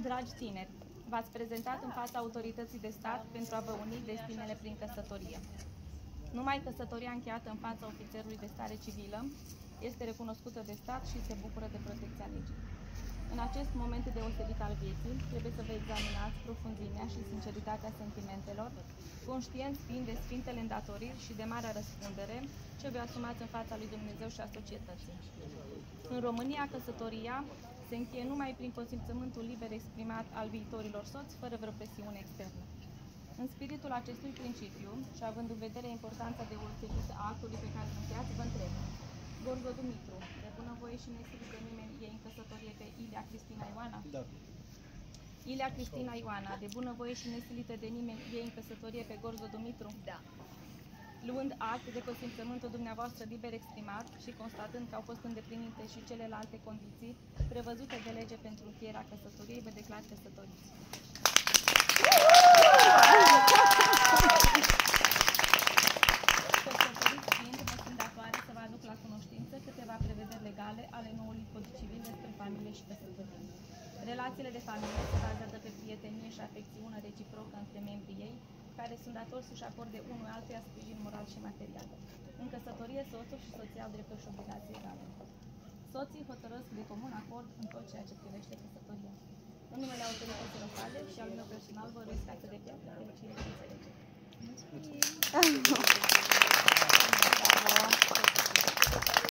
Dragi tineri, v-ați prezentat în fața autorității de stat pentru a vă uni destinele prin căsătorie. Numai căsătoria încheiată în fața ofițerului de stare civilă este recunoscută de stat și se bucură de protecția legii. În acest moment deosebit al vieții, trebuie să vă examinați profunzimea și sinceritatea sentimentelor, conștienți fiind de sfintele îndatoriri și de marea răspundere ce vă asumați în fața lui Dumnezeu și a societății. În România, căsătoria se încheie numai prin consimțământul liber exprimat al viitorilor soți, fără vreo presiune externă. În spiritul acestui principiu și având în vedere importanța deosebită a actului pe care îl încheiați, vă întreb: Gorzo Dumitru, de bunăvoie și nesilit de nimeni, e în căsătorie pe Ilia Cristina Ioana? Da. Ilia Cristina Ioana, de bunăvoie și nesilită de nimeni, e în căsătorie pe Gorzo Dumitru? Da. Luând act de consimțământul dumneavoastră liber exprimat și constatând că au fost îndeplinite și celelalte condiții prevăzute de lege pentru încheierea căsătoriei, vă declar căsătoriți. Căsătoriți fiind, vă sunt datoare să vă aduc la cunoștință câteva prevederi legale ale noului Cod Civil despre familie și căsătorie. Relațiile de familie se bazează pe prietenie și afecțiune reciprocă între membrii ei, care sunt datori să-și acorde unul altuia sprijin moral și material. În căsătorie, soțul și soția au drepturi și obligații egale. Soții hotărăsc de comun acord în tot ceea ce privește căsătoria. În numele autorității locale și al meu personal, vă urez ca să devină fericire și înțelegere. Mulțumim!